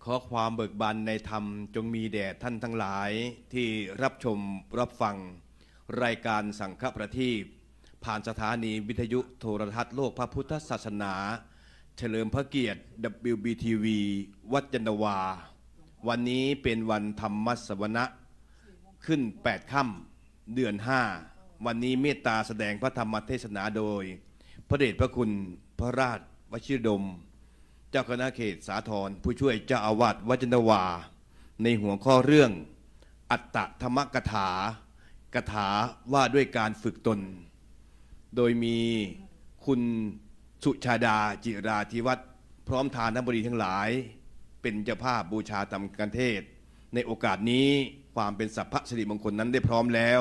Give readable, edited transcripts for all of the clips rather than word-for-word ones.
ขอความเบิกบานในธรรมจงมีแด่ท่านทั้งหลายที่รับชมรับฟังรายการสังฆประทีปผ่านสถานีวิทยุโทรทัศน์โลกพระพุทธศาสนาเฉลิมพระเกียรติ WBTV วัดยานนาวาวันนี้เป็นวันธรรมสวนะขึ้น8ค่ำเดือน5วันนี้เมตตาแสดงพระธรรมเทศนาโดยพระเดชพระคุณพระราชวชิรดมเจ้าคณะเขตสาธรผู้ช่วยเจ้าอาวาสวัดยานนาวาในหัวข้อเรื่องอัตตธรรมกถากถาว่าด้วยการฝึกตนโดยมีคุณสุชาดาจิราธิวัฒน์พร้อมทานบดีทั้งหลายเป็นเจ้าภาพบูชาธรรมกันเทศในโอกาสนี้ความเป็นสัพพสิริมงคลนั้นได้พร้อมแล้ว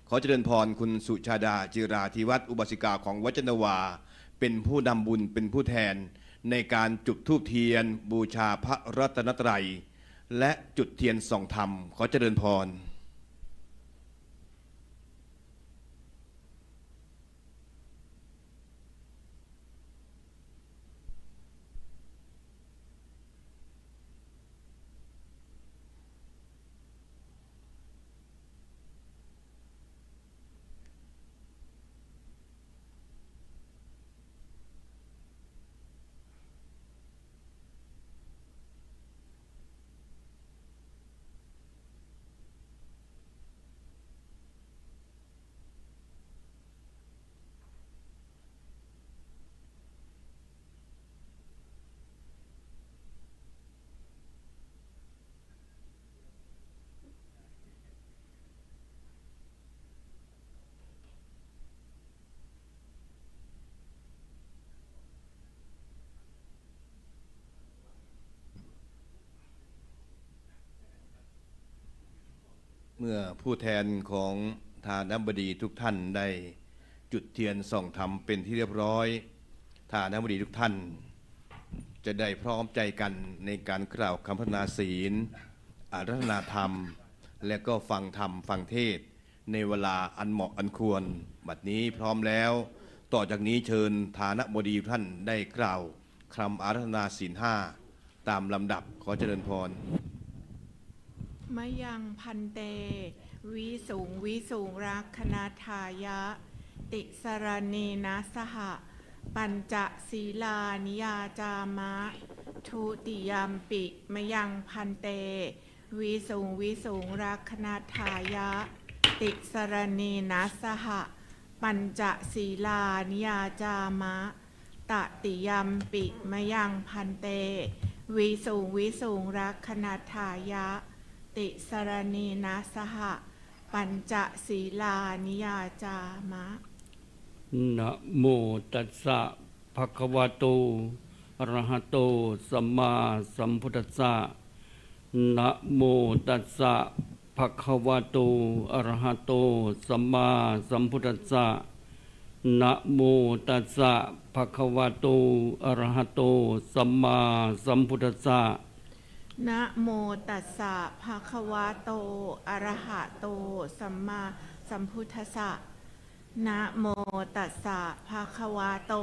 ขอเจริญพรคุณสุชาดาจิราธิวัฒน์อุบาสิกาของวัดยานนาวาเป็นผู้นำบุญเป็นผู้แทนในการจุดธูปเทียนบูชาพระรัตนตรัยและจุดเทียนส่องธรรมขอเจริญพรเมื่อผู้แทนของทานบดีทุกท่านได้จุดเทียนส่องธรรมเป็นที่เรียบร้อยทานบดีทุกท่านจะได้พร้อมใจกันในการกล่าวคำพรรณนาศีลอาราธนาธรรมและก็ฟังธรรมฟังเทศในเวลาอันเหมาะอันควรบัดนี้พร้อมแล้วต่อจากนี้เชิญทานบดีท่านได้กล่าวคำอาราธนาศีล5ตามลำดับขอเจริญพรมะยังพันเตวิสูงรักคณทายะติสรณีนะสหปัญจศีลานิยาจามะทุติยามปิมะยังพันเตวิสูงรักคณทายะติสรณีนะสหปัญจศีลานิยาจามะตติยามปิมะยังพันเตวิสูงรักคณทายะติสรณีนะสหปัญจศีลานิยาจามะนะโมตัสสะภะคะวะโตอะระหะโตสัมมาสัมพุทธัสสะนะโมตัสสะภะคะวะโตอะระหะโตสัมมาสัมพุทธัสสะนะโมตัสสะภะคะวะโตอะระหะโตสัมมาสัมพุทธัสสะนะโมตัสสะภะคะวะโตอะระหะโตสัมมาสัมพุทธัสสะนะโมตัสสะภะคะวะโต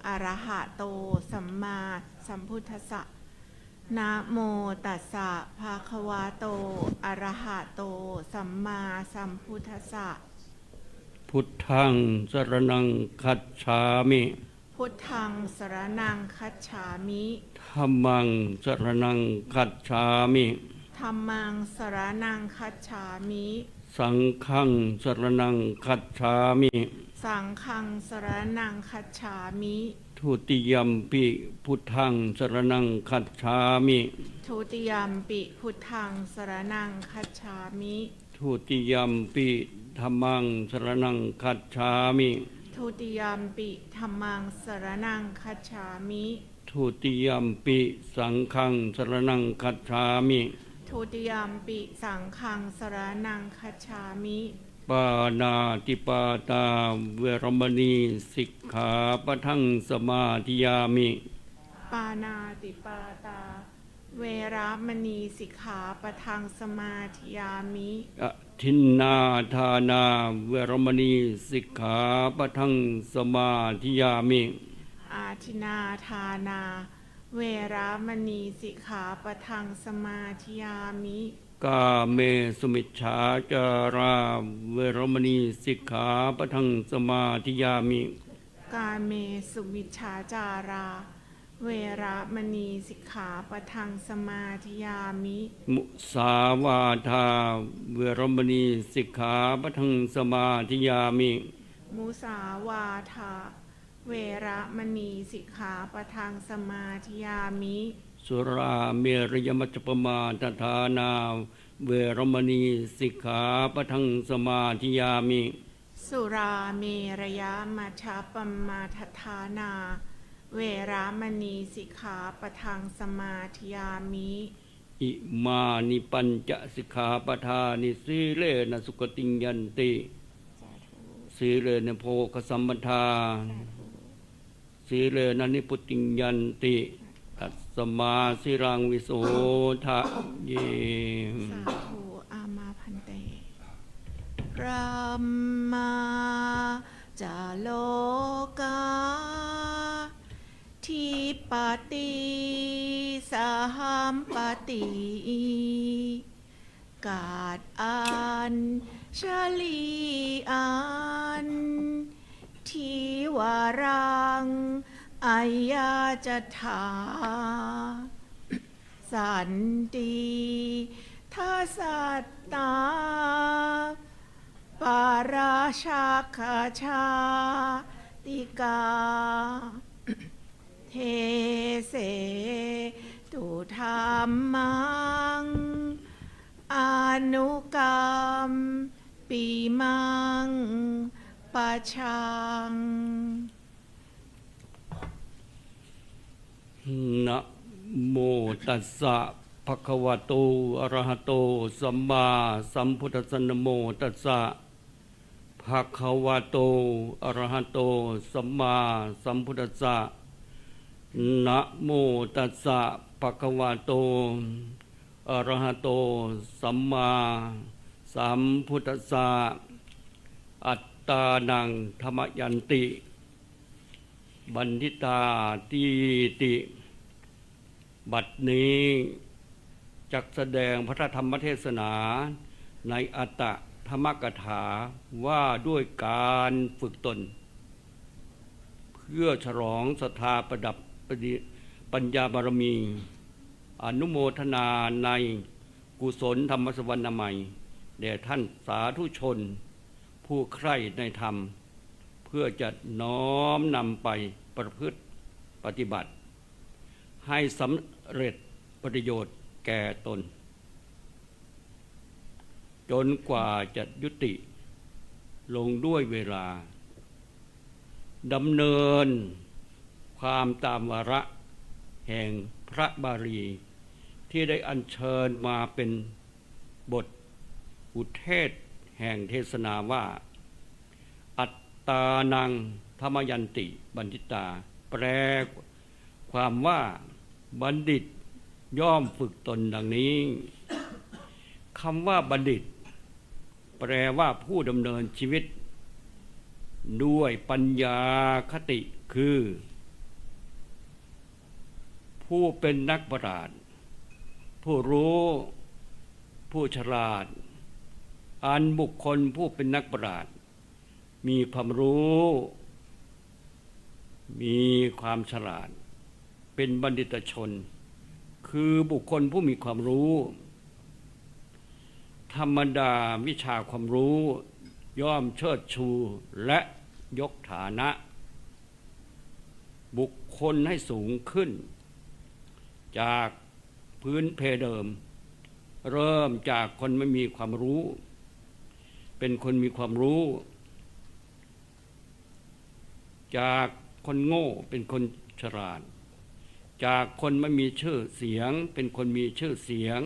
อะระหะโตสัมมาสัมพุทธัสสะนะโมตัสสะภะคะวะโตอะระหะโตสัมมาสัมพุทธัสสะพุทธังสรณังคัจฉามิพุทธังสรณังคัจฉามิธัมมังสรณังคัจฉามิธัมมังสรณังคัจฉามิสังฆังสรณังคัจฉามิสังฆังสรณังคัจฉามิทุติยัมปิพุทธังสรณังคัจฉามิทุติยัมปิพุทธังสรณังคัจฉามิทุติยัมปิธัมมังสรณังคัจฉามิทุติยัมปิธัมมังสรณังคัจฉามิทุติยัมปิสังฆังสรณังคัจฉามิทุติยัมปิสังฆังสรณังคัจฉามิปานาติปาตาเวรมณีสิกขาปะทังสมาธิยามิปานาติปาตาเวรมณีสิกขาปะทังสมาธิยามิทินนาทานาเวรมณีสิกขาปะทังสมาธิยามิอาทินาทานา เวรมณีสิกขาปะทังสมาธิยามิ กาเมสุมิจฉาจาราเวรมณีสิกขาปะทังสมาธิยามิ กาเมสุมิชฌาจารา เวระมณีสิกขาปะทังสมาธิยามิ มุสาวาทาเวรมณีสิกขาปะทังสมาธิยามิ มุสาวาทาเวระมณีสิกขาปะทังสมาธิยามิ สุราเมรยมัจจปมาทฐานาเวรมณีสิกขาปะทังสมาธิยามิ สุราเมรยมัชฌปมาทฐานา เวระมณีสิกขาปะทังสมาธิยามิ อิมานิปัญจสิกขาปทานิสีเลนะสุขติงยันติสีเลนะโภคสัมปทาสีเลนะนิพุติงยันติตัสสมาสิรังวิโสทะเย สาธุอามาพันเตรัมมาจาโลกาทิปติสหัมปติกาดอันชลีอันทิวารังอายาจถาสันติทัสสัตตาปาราชาคาชาติกา เทเสตุธรรมังอนุกรรมปีมังปะชัง นะโมตัสสะภะคะวะโตอะระหะโตสัมมาสัมพุทธัสสะนะโมตัสสะภะคะวะโตอะระหะโตสัมมาสัมพุทธัสสะนะโมตัสสะภะคะวะโตอะระหะโตสัมมาสัมพุทธัสสะอัตตานังธรรมยันติบัณฑิตาตีติบัดนี้จักแสดงพระธรรมเทศนาในอัตตธรรมกถาว่าด้วยการฝึกตน เพื่อฉลองศรัทธาประดับปัญญาบารมี อนุโมทนาในกุศลธรรมสวรรณใหม่แด่ท่านสาธุชน ผู้ใคร่ในธรรม เพื่อจะน้อมนำไปประพฤติปฏิบัติ ให้สำเร็จประโยชน์แก่ตน จนกว่าจะยุติลงด้วยเวลาดำเนินความตามวาระแห่งพระบาลีที่ได้อัญเชิญมาเป็นบทอุเทศแห่งเทศนาว่าอัตตานังธรรมยันติบัณฑิตาแปลความว่าบัณฑิตย่อมฝึกตนดังนี้คำว่าบัณฑิตแปลว่าผู้ดำเนินชีวิตด้วยปัญญาคติคือผู้เป็นนักปราชญ์ผู้รู้ผู้ฉลาดอันบุคคลผู้เป็นนักปราชญ์มีความรู้มีความฉลาดเป็นบัณฑิตชนคือบุคคลผู้มีความรู้ธรรมดาวิชาความรู้ย่อมเชิดชูและยกฐานะบุคคลให้สูงขึ้นจากพื้นเพเดิมเริ่มจากคนไม่มีความรู้เป็นคนมีความรู้จากคนโง่เป็นคนฉลาดจากคนไม่มีชื่อเสียงเป็นคนมีชื่อเสียง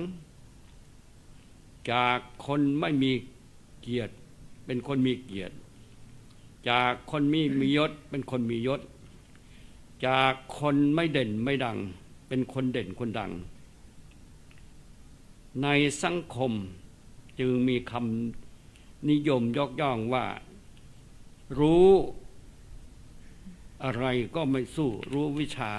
จากคนไม่มีเกียรติเป็นคนมีเกียรติจากคนมียศเป็นคนมียศจากคนไม่เด่นไม่ดังเป็นคนเด่นคนดังในสังคมจึงมีคำนิยมยกย่องว่ารู้อะไรก็ไม่สู้รู้วิชา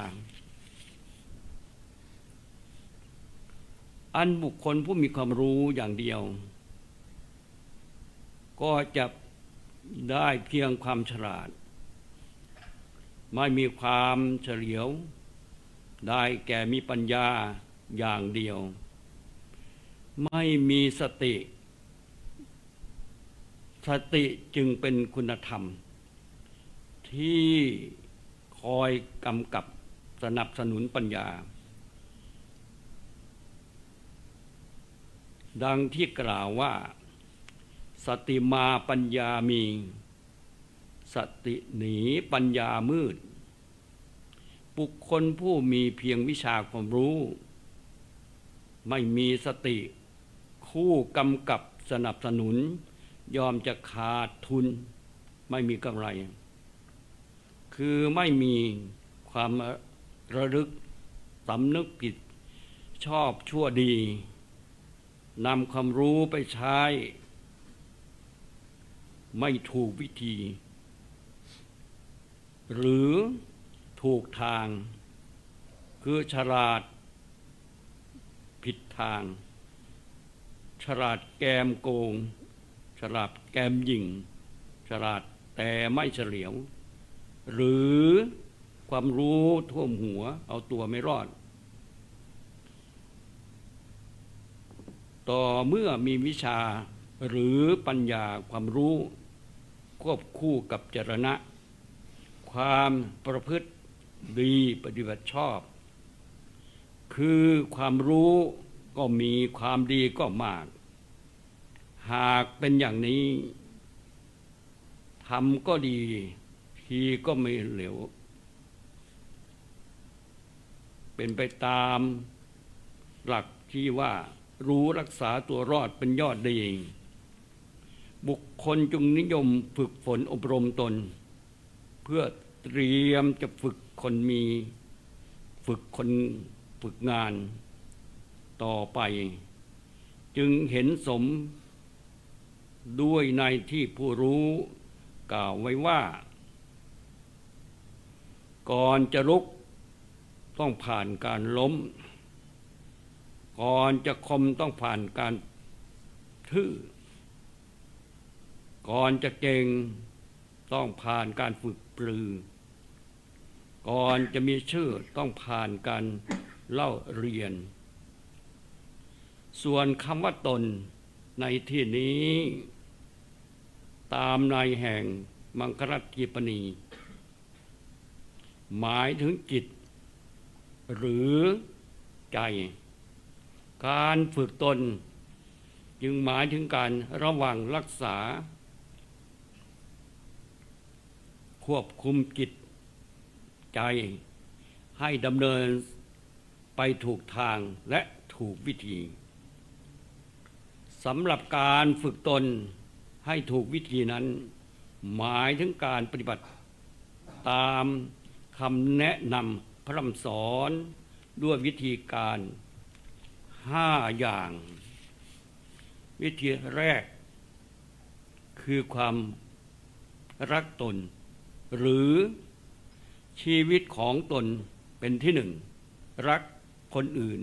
อันบุคคลผู้มีความรู้อย่างเดียว ก็จะได้เพียงความฉลาด ไม่มีความเฉลียว ได้แก่มีปัญญาอย่างเดียว ไม่มีสติ สติจึงเป็นคุณธรรม ที่คอยกำกับสนับสนุนปัญญา ดังที่กล่าวว่าสติมาปัญญามีสติหนีปัญญามืดบุคคลผู้มีเพียงวิชาความรู้ไม่มีสติคู่กำกับสนับสนุนยอมจะขาดทุนไม่มีกำไรคือไม่มีความระลึกสำนึกผิดชอบชั่วดีนำความรู้ไปใช้ไม่ถูกวิธี หรือถูกทางคือฉลาดผิดทางฉลาดแกมโกงฉลาดแกมหยิ่งฉลาดแต่ไม่เฉลียว หรือความรู้ท่วมหัวเอาตัวไม่รอดต่อเมื่อมีวิชาหรือปัญญาความรู้ควบคู่กับจรณะความประพฤติดีปฏิบัติชอบคือความรู้ก็มีความดีก็มากหากเป็นอย่างนี้ทำก็ดีทีก็ไม่เหลวเป็นไปตามหลักที่ว่ารู้รักษาตัวรอดเป็นยอดดีบุคคลจงนิยมฝึกฝนอบรมตนเพื่อเตรียมจะฝึกคนฝึกงานต่อไปจึงเห็นสมด้วยในที่ผู้รู้กล่าวไว้ว่าก่อนจะลุกต้องผ่านการล้มก่อนจะคมต้องผ่านการทื่อก่อนจะเก่งต้องผ่านการฝึกปรือก่อนจะมีชื่อต้องผ่านการเล่าเรียนส่วนคำว่าตนในที่นี้ตามในแห่งมังครัตถีปณีหมายถึงจิตหรือใจการฝึกตนจึงหมายถึงการระวังรักษาควบคุมจิตใจให้ดำเนินไปถูกทางและถูกวิธีสำหรับการฝึกตนให้ถูกวิธีนั้นหมายถึงการปฏิบัติตามคำแนะนำพร่ำสอนด้วยวิธีการ5 อย่างวิธีแรกคือความรักตนหรือชีวิตของตนเป็นที่ 1รักคนอื่น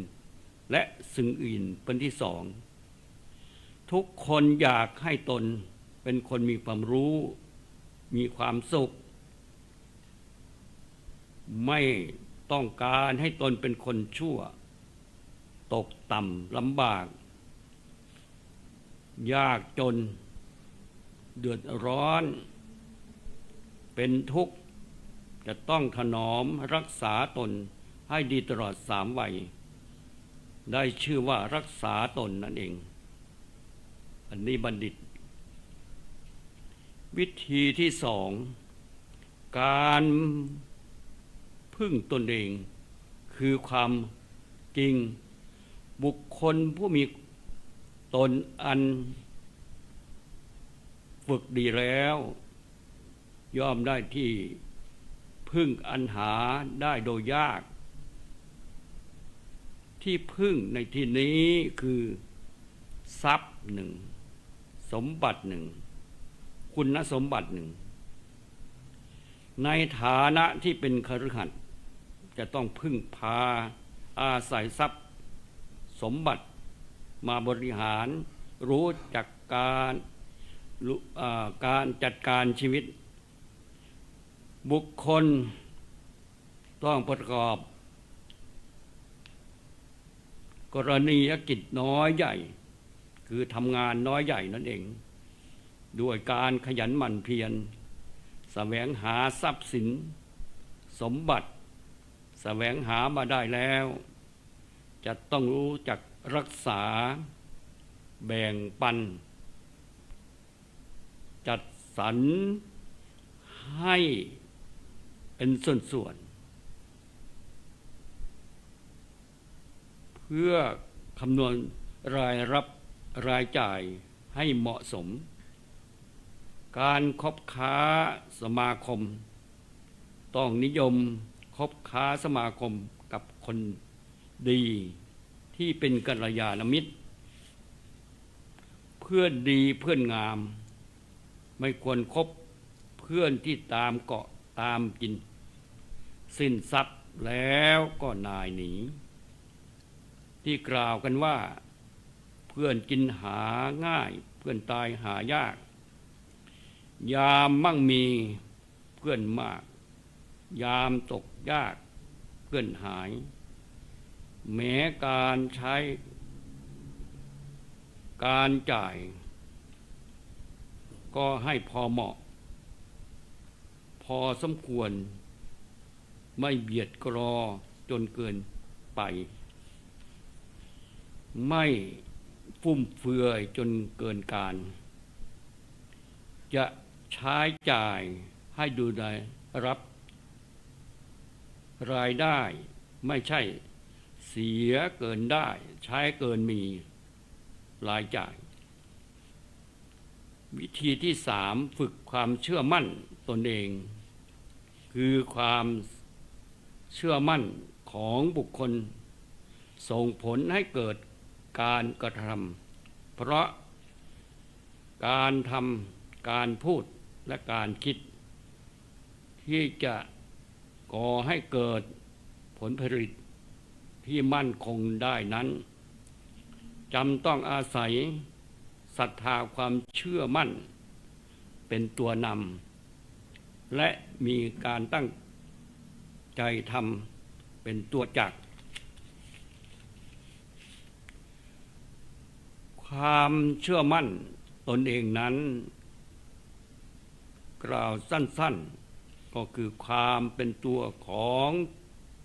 และสิ่งอื่นเป็นที่ 2ทุกคนอยากให้ตนเป็นคนมีความรู้มีความสุขไม่ต้องการให้ตนเป็นคนชั่วตกต่ำลำบากยากจนเดือดร้อนเป็นทุกข์จะต้องถนอมรักษาตนให้ดีตลอด3 วัยได้ชื่อว่ารักษาตนนั่นเองอันนี้บัณฑิตวิธีที่ 2การพึ่งตนเองคือความจริงบุคคลผู้มีตนอันฝึกดีแล้วย่อมได้ที่พึ่งอันหาได้โดยยากที่พึ่งในที่นี้คือทรัพย์1สมบัติ1คุณสมบัติ1ในฐานะที่เป็นคฤหัสถ์จะต้องพึ่งพาอาศัยทรัพย์สมบัติ มาบริหารรู้จักการจัดการชีวิตบุคคลต้องประกอบกรณียกิจน้อยใหญ่คือทำงานน้อยใหญ่นั่นเองด้วยการขยันหมั่นเพียรแสวงหาทรัพย์สินสมบัติแสวงหามาได้แล้วจะต้องรู้จักรักษาแบ่งปันจัดสรรให้เป็นส่วนๆเพื่อคำนวณรายรับรายจ่ายให้เหมาะสมการคบค้าสมาคมต้องนิยมคบค้าสมาคมกับคนดีที่เป็นกัลยาณมิตรเพื่อนดีเพื่อนงามไม่ควรคบเพื่อนที่ตามเกาะตามกินสิ้นทรัพย์แล้วก็นายหนีที่กล่าวกันว่าเพื่อนกินหาง่ายเพื่อนตายหายากยามมั่งมีเพื่อนมากยามตกยากเพื่อนหายแม้การใช้การจ่ายก็ให้พอเหมาะพอสมควรไม่เบียดกรอจนเกินไปไม่ฟุ่มเฟือยจนเกินการจะใช้จ่ายให้ดูได้รับรายได้ไม่ใช่เสียเกินได้ใช้เกินมีรายจ่ายวิธีที่3ฝึกความเชื่อมั่นตนเองคือความเชื่อมั่นของบุคคลส่งผลให้เกิดการกระทำเพราะการทำการพูดและการคิดที่จะก่อให้เกิดผลผลิตที่มั่นคงได้นั้นจำต้องอาศัยศรัทธาความเชื่อมั่นเป็นตัวนำและมีการตั้งใจทำเป็นตัวจักรความเชื่อมั่นตนเองนั้นกล่าวสั้นๆก็คือความเป็นตัวของ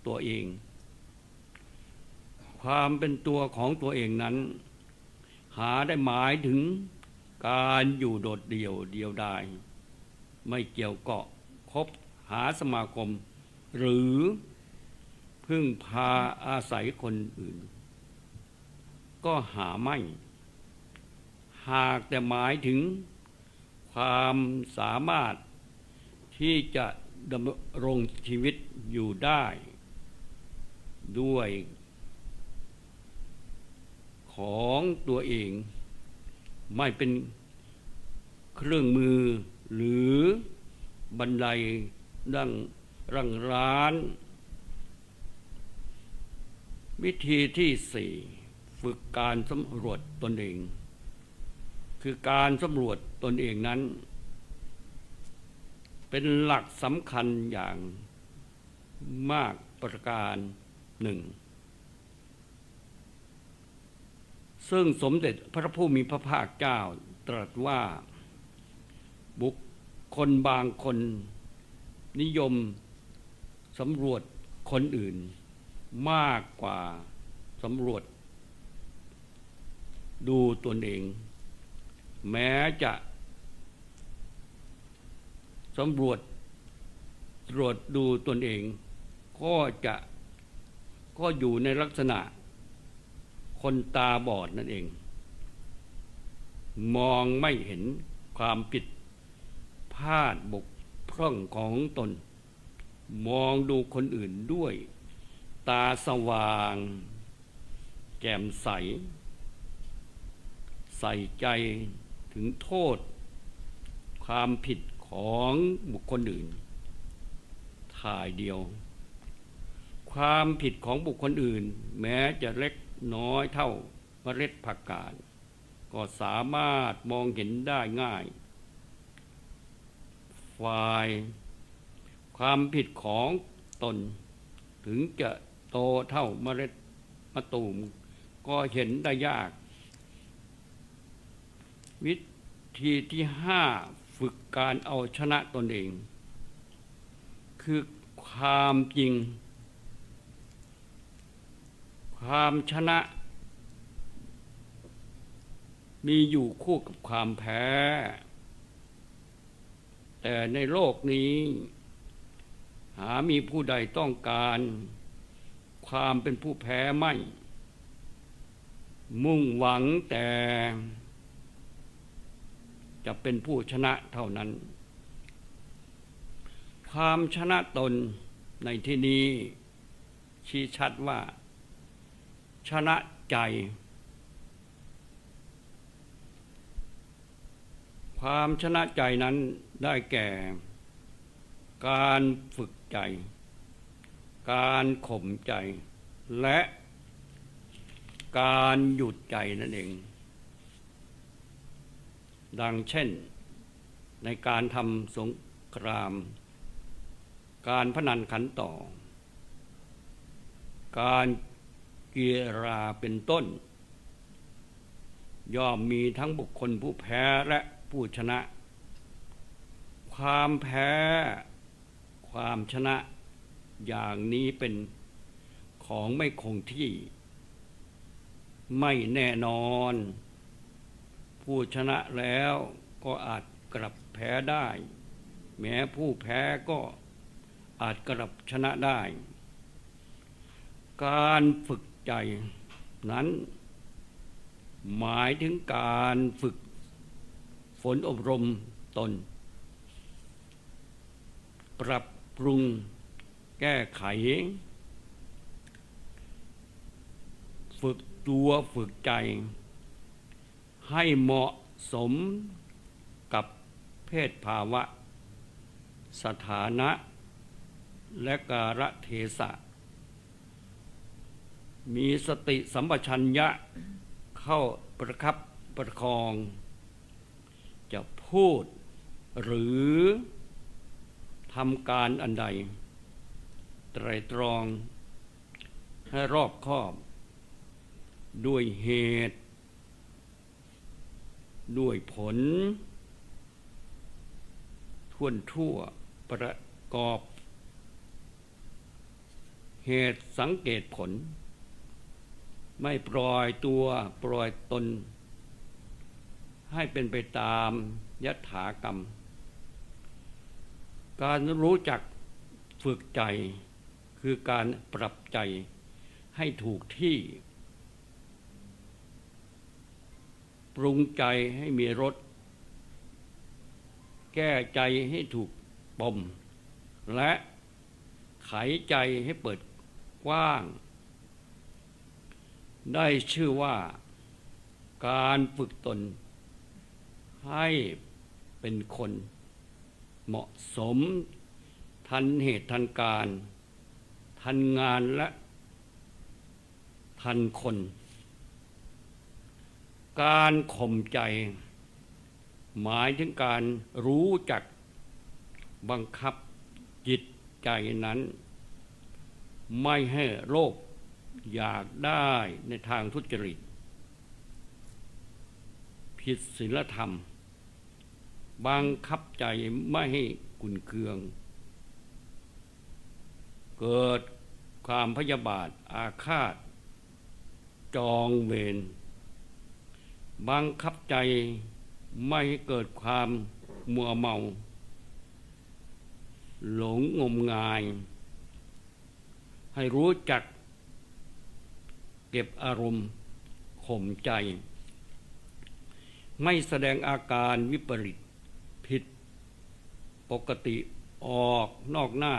ตัวเองความเป็นตัวของตัวเองนั้นหาได้หมายถึงการอยู่โดดเดี่ยวดายไม่เกี่ยวเกาะคบหาสมาคมหรือพึ่งพาอาศัยคนอื่นก็หาไม่หากแต่หมายถึงความสามารถที่จะดำรงชีวิตอยู่ได้ด้วยของตัวเองไม่เป็นเครื่องมือหรือบันไดดังรังร้านวิธีที่4ฝึกการสำรวจตนเองคือการสำรวจตนเองนั้นเป็นหลักสำคัญอย่างมากประการหนึ่งซึ่งสมเด็จพระผู้มีพระภาคเจ้าตรัสว่าบุคคลบางคนนิยมสำรวจคนอื่นมากกว่าสำรวจดูตนเองแม้จะสำรวจตรวจดูตนเองก็อยู่ในลักษณะคนตาบอดนั่นเองมองไม่เห็นความผิดพลาดบกพร่องของตนมองดูคนอื่นด้วยตาสว่างแจ่มใสใส่ใจถึงโทษความผิดของบุคคลอื่นถ่ายเดียวความผิดของบุคคลอื่นแม้จะเล็กน้อยเท่า เมล็ดผักกาดก็สามารถมองเห็นได้ง่ายฝ่ายความผิดของตนถึงจะโตเท่าเมล็ดมะตูมก็เห็นได้ยากวิธีที่5ฝึกการเอาชนะตนเองคือความจริงความชนะมีอยู่คู่กับความแพ้แต่ในโลกนี้หามีผู้ใดต้องการความเป็นผู้แพ้ไม่มุ่งหวังแต่จะเป็นผู้ชนะเท่านั้นความชนะตนในที่นี้ชี้ชัดว่าชนะใจความชนะใจนั้นได้แก่การฝึกใจการข่มใจและการหยุดใจนั่นเองดังเช่นในการทำสงครามการพนันขันต่อการกีฬาเป็นต้นย่อมมีทั้งบุคคลผู้แพ้และผู้ชนะความแพ้ความชนะอย่างนี้เป็นของไม่คงที่ไม่แน่นอนผู้ชนะแล้วก็อาจกลับแพ้ได้แม้ผู้แพ้ก็อาจกลับชนะได้การฝึกใจนั้นหมายถึงการฝึกฝนอบรมตนปรับปรุงแก้ไขฝึกตัวฝึกใจให้เหมาะสมกับเพศภาวะสถานะและกาลเทศะมีสติสัมปชัญญะเข้าประคับประคองจะพูดหรือทำการอันใดไตร่ตรองให้รอบคอบด้วยเหตุด้วยผลท่วนทั่วประกอบเหตุสังเกตผลไม่ปล่อยตัวปล่อยตนให้เป็นไปตามยถากรรมการรู้จักฝึกใจคือการปรับใจให้ถูกที่ปรุงใจให้มีรสแก้ใจให้ถูกปมและไขใจให้เปิดกว้างได้ชื่อว่าการฝึกตนให้เป็นคนเหมาะสมทันเหตุทันการทันงานและทันคนการข่มใจหมายถึงการรู้จักบังคับจิตใจนั้นไม่ให้โลภอยากได้ในทางทุจริตผิดศีลธรรมบังคับใจไม่ให้กุนเคืองเกิดความพยาบาทอาฆาตจองเวรบังคับใจไม่ให้เกิดความมัวเมาหลงงมงายให้รู้จักเก็บอารมณ์ข่มใจไม่แสดงอาการวิปริตผิดปกติออกนอกหน้า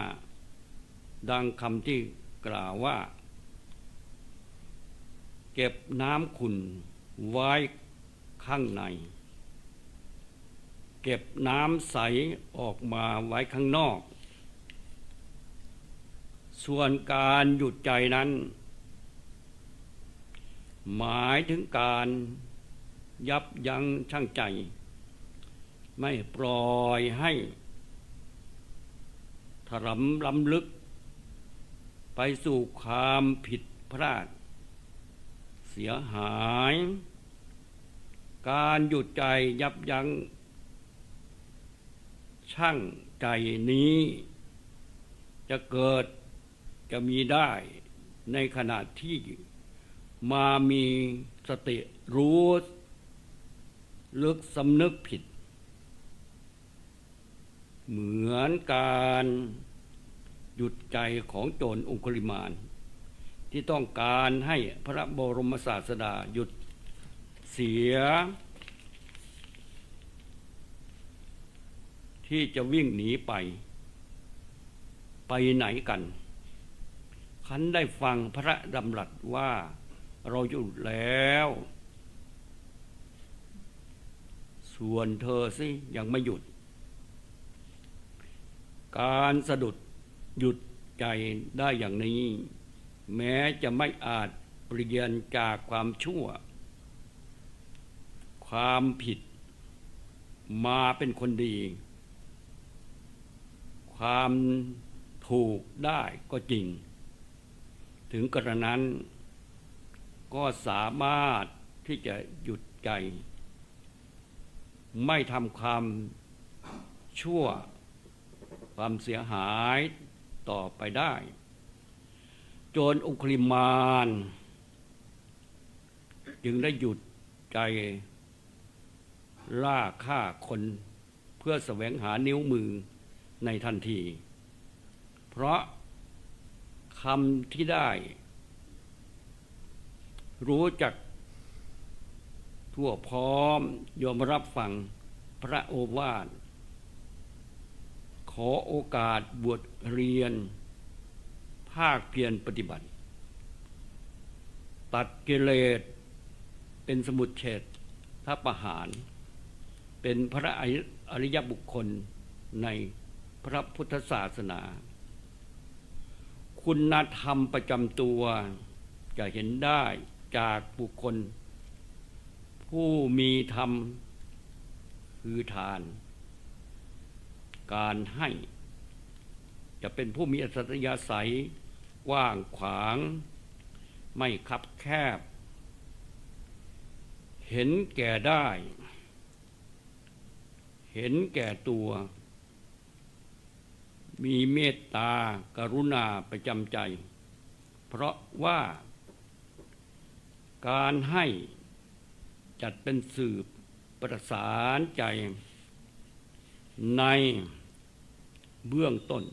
ดังคำที่กล่าวว่าเก็บน้ำขุ่นไว้ข้างในเก็บน้ำใสออกมาไว้ข้างนอกส่วนการหยุดใจนั้น หมายถึงการยับยั้งชั่งใจไม่ปล่อยให้ถลำล้ำลึกไปสู่ความผิดพลาดเสียหายการหยุดใจยับยั้งชั่งใจนี้จะเกิดจะมีได้ในขณะที่มามีสติรู้ลึกสำนึกผิดเหมือนการหยุดใจของโจรองคุลิมานที่ต้องการให้พระบรมศาสดาหยุดเสียที่จะวิ่งหนีไปไหนกันขันได้ฟังพระดำรัสว่าเราหยุดแล้วส่วนเธอสิยังไม่หยุดการสะดุดหยุดใจได้อย่างนี้แม้จะไม่อาจเปลี่ยนจากความชั่วความผิดมาเป็นคนดีความถูกได้ก็จริงถึงกระนั้นก็สามารถที่จะหยุดใจไม่ทำความชั่วความเสียหายต่อไปได้โจรองคุลิมานจึงได้หยุดใจล่าฆ่าคนเพื่อแสวงหานิ้วมือในทันทีเพราะคำที่ได้รู้จักทั่วพร้อมยอมรับฟังพระโอวาทขอโอกาสบวชเรียนภาคเพียรปฏิบัติตัดกิเลสเป็นสมุจเฉทประหารเป็นพระอริยบุคคลในพระพุทธศาสนาคุณธรรมประจำตัวจะเห็นได้จากบุคคลผู้มีธรรมคือทานการให้จะเป็นผู้มีอัธยาศัยกว้างขวางไม่คับแคบเห็นแก่ได้เห็นแก่ตัวมีเมตตากรุณาประจำใจเพราะว่าการให้จัดเป็นสืบประสานใจในเบื้องต้น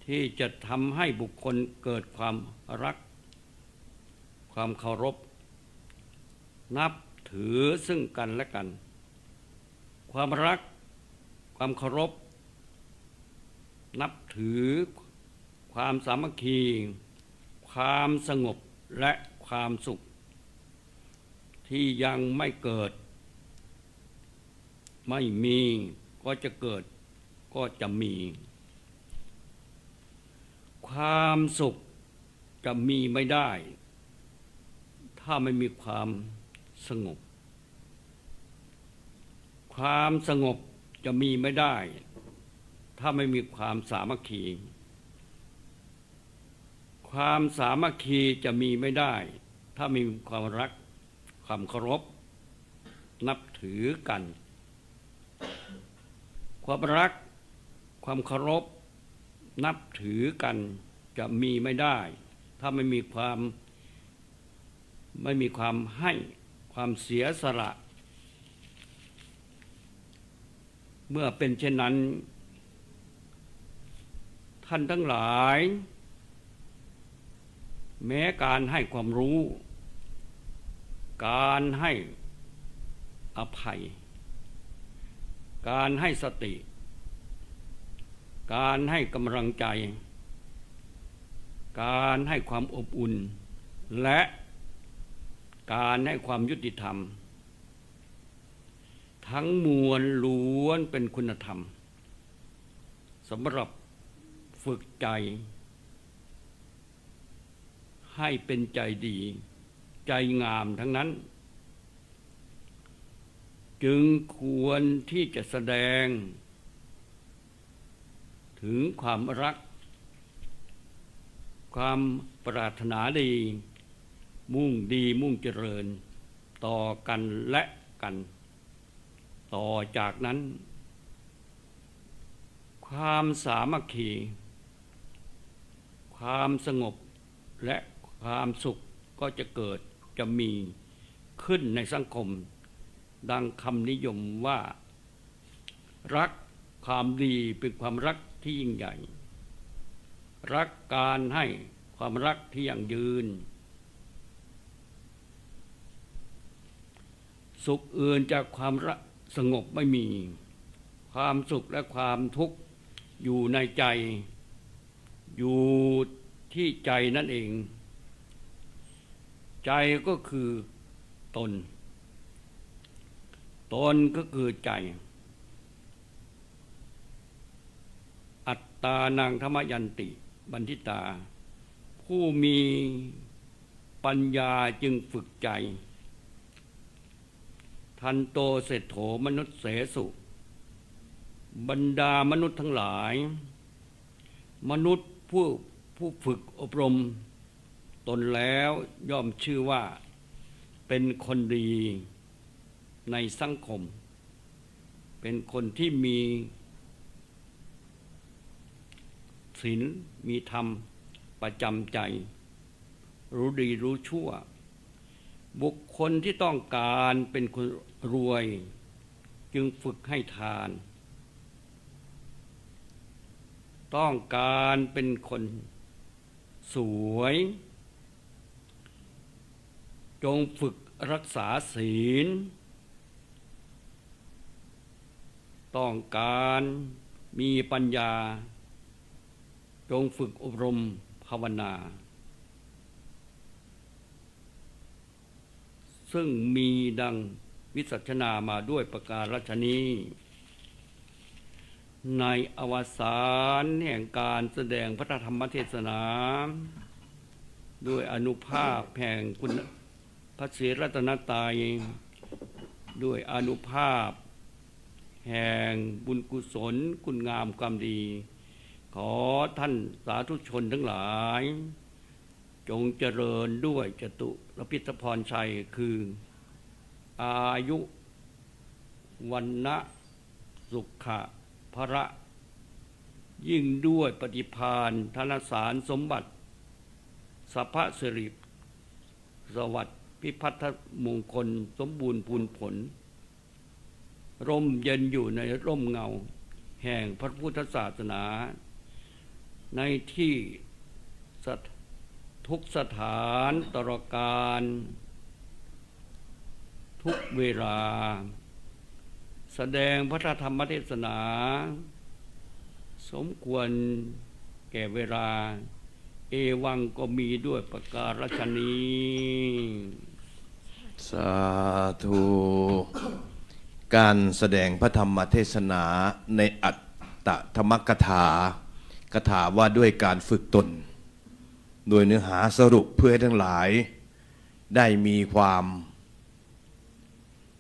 ที่จะทำให้บุคคลเกิดความรักความเคารพนับถือซึ่งกันและกันความรักความเคารพนับถือความสามัคคีความสงบและความสุขที่ยังไม่เกิดไม่มีก็จะเกิดก็จะมีความสุขจะมีไม่ได้ถ้าไม่มีความสงบความสงบจะมีไม่ได้ถ้าไม่มีความสามัคคีความสามัคคีจะมีไม่ได้ถ้าไม่มีความรักความเคารพนับถือกันความรักความเคารพนับถือกันจะมีไม่ได้ถ้าไม่มีความให้ความเสียสละเมื่อเป็นเช่นนั้นท่านทั้งหลายแม้การให้ความรู้การให้อภัยการให้สติการให้กำลังใจการให้ความอบอุ่นและการให้ความยุติธรรมทั้งมวลล้วนเป็นคุณธรรมสำหรับฝึกใจให้เป็นใจดี ใจงามทั้งนั้น จึงควรที่จะแสดงถึงความรักความปรารถนาดีมุ่งดีมุ่งเจริญต่อกันและกันต่อจากนั้นความสามัคคีความสงบและความสุขก็จะเกิดจะมีขึ้นในสังคมดังคำนิยมว่ารักความดีเป็นความรักที่ยิ่งใหญ่รักการให้ความรักที่ยั่งยืนสุขอื่นจากความสงบไม่มีความสุขและความทุกข์อยู่ในใจอยู่ที่ใจนั่นเองใจก็คือตนตนก็คือใจอัตตานังธรรมยันติบัณฑิตาผู้มีปัญญาจึงฝึกใจทันโตเศรษโธมนุษย์เสสุบรรดามนุษย์ทั้งหลายมนุษย์ผู้ฝึกอบรมตนแล้วย่อมชื่อว่าเป็นคนดีในสังคมเป็นคนที่มีศีลมีธรรมประจำใจรู้ดีรู้ชั่วบุคคลที่ต้องการเป็นคนรวยจึงฝึกให้ทานต้องการเป็นคนสวยจงฝึกรักษาศีลต้องการมีปัญญาจงฝึกอบรมภาวนาซึ่งมีดังวิสัชนามาด้วยประการฉนี้ในอวสานแห่งการแสดงพระธรรมเทศนาด้วยอานุภาพแห่งคุณพระศรีรัตนตรัยด้วยอานุภาพแห่งบุญกุศลคุณงามความดีขอท่านสาธุชนทั้งหลายจงเจริญด้วยจตุรพิธพรชัยคืออายุวันนะสุขะพระยิ่งด้วยปฏิภาณธนสารสมบัติสัพพสิริสวัสดิ์พิพัฒนมงคลสมบูรณ์พูนผลร่มเย็นอยู่ในร่มเงาแห่งพระพุทธศาสนาในที่ทุกสถานตลอดกาลทุกเวลาแสดงพระธรรมเทศนาสมควรแก่เวลาเอวังก็มีด้วยประการฉนี้สาธุการแสดงพระธรรมเทศนาในอัตตธรรมกถากถาว่าด้วยการฝึกตนโดยเนื้อหาสรุปเพื่อให้ทั้งหลายได้มีความ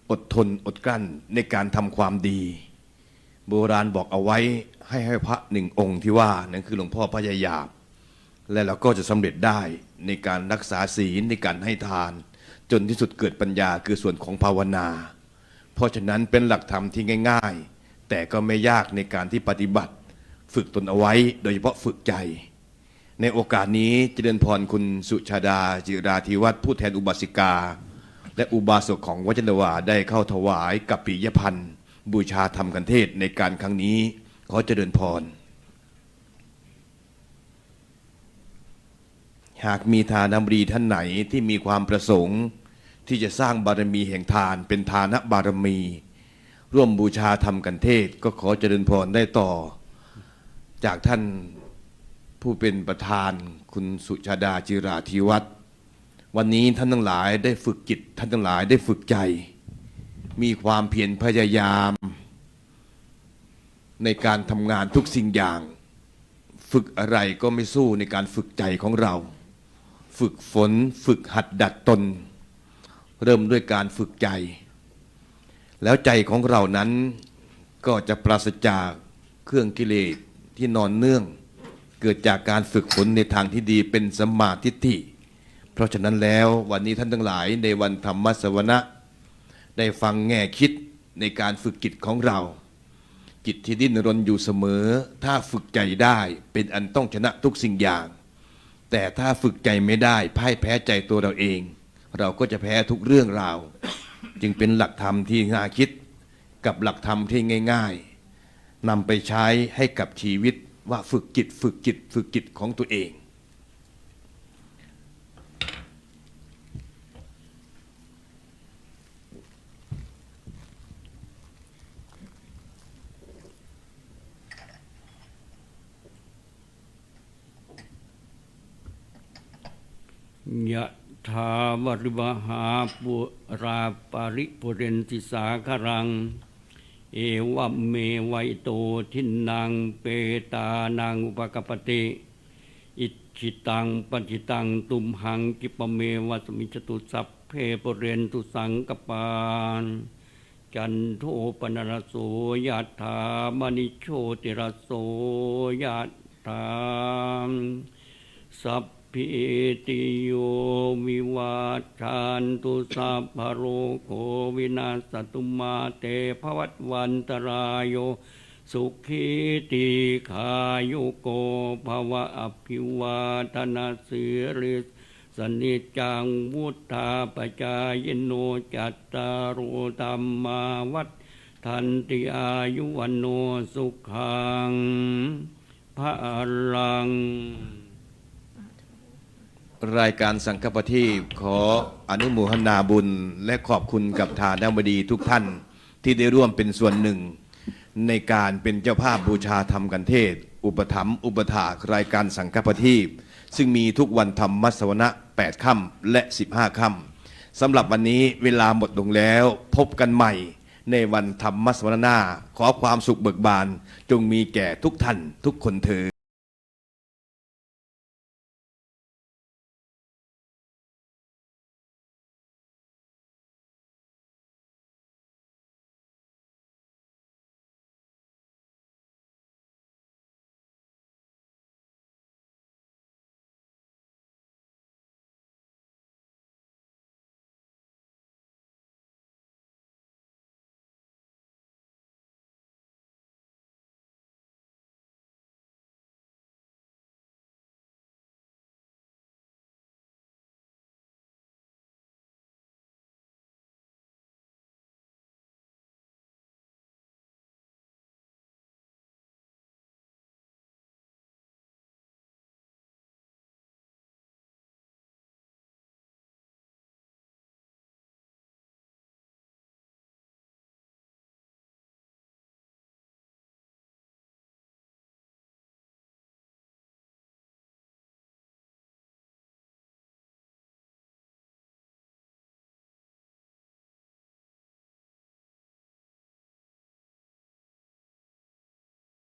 อดทนอดกลั้นในการทำความดีโบราณบอกเอาไว้ให้พระหนึ่งองค์ที่ว่านั่นคือหลวงพ่อพญายามและเราก็จะสำเร็จได้ในการรักษาศีลในการให้ทานจนที่สุดเกิดปัญญาคือส่วนของภาวนาเพราะฉะนั้นเป็นหลักธรรมที่ง่ายๆแต่ก็ไม่ยากในการที่ปฏิบัติฝึกตนเอาไว้โดยเฉพาะฝึกใจในโอกาสนี้เจริญพรคุณสุชาดาจิราธิวัฒน์ผู้แทนอุบาสิกาและอุบาสกของวัดจันทวาได้เข้าถวายกัปปิยพันธ์บูชาธรรมกันเทศในการครั้งนี้ขอเจริญพรหากมีทานบดีท่านไหนที่มีความประสงค์ที่จะสร้างบารมีแห่งทานเป็นทานบารมีร่วมบูชาธรรมกันเทศก็ขอเจริญพรได้ต่อจากท่านผู้เป็นประธานคุณสุชาดาจิราธิวัฒน์วันนี้ท่านทั้งหลายได้ฝึกจิตท่านทั้งหลายได้ฝึกใจมีความเพียรพยายามในการทำงานทุกสิ่งอย่างฝึกอะไรก็ไม่สู้ในการฝึกใจของเราฝึกฝนฝึกหัดดัดตน เริ่มด้วยการฝึกใจ แล้วใจของเรานั้นก็จะปราศจากเครื่องกิเลสที่นอนเนื่อง เกิดจากการฝึกฝนในทางที่ดีเป็นสัมมาทิฏฐิเพราะฉะนั้นแล้ววันนี้ท่านทั้งหลายในวันธรรมสวนะได้ฟังแง่คิดในการฝึกจิตของเราจิตที่ดิ้นรนอยู่เสมอถ้าฝึกใจได้เป็นอันต้องชนะทุกสิ่งอย่างแต่ถ้าฝึกใจไม่ได้พ่ายแพ้ใจตัวเราเองเราก็จะแพ้ทุกเรื่องราวจึงเป็นหลักธรรมที่น่าคิดกับหลักธรรมที่ง่ายๆนำไปใช้ให้กับชีวิตว่าฝึกจิตฝึกจิตฝึกจิตของตัวเองยะถาวริวหาปุราปาริปุเรนติสาคารังเอวะเมวัยโตทินังเปตานังอุปกปปติอิจิตังปัญจิตังตุมหังกิปะเมวะสมิจตุสัพเพปุเรนตุสังกปานจันโทปนรสโสยะถามณิโชติรสโสยะถาสัพพิติโยวิวัชชันตุสัพพะโรโควินาศตุมาเตภวัตวันตรายโยสุขีติขายุโกภวะอภิวาทนาสิริสนิจจังวุธาปจายโนจัตตารโอธัมมาวัฏทันติอายุวันโนสุขังพลังรายการสังฆปฏิขออนุโมทนาบุญและขอบคุณกับทานบดีทุกท่านที่ได้ร่วมเป็นส่วนหนึ่งในการเป็นเจ้าภาพบูชาธรรมกันเทศอุปถัมภ์อุปถากรายการสังฆปฏิซึ่งมีทุกวันธรรมสวนะ8ค่ำและ15ค่ำสำหรับวันนี้เวลาหมดลงแล้วพบกันใหม่ในวันธรรมสวนะหน้าขอความสุขเบิกบานจงมีแก่ทุกท่านทุกคนเถิด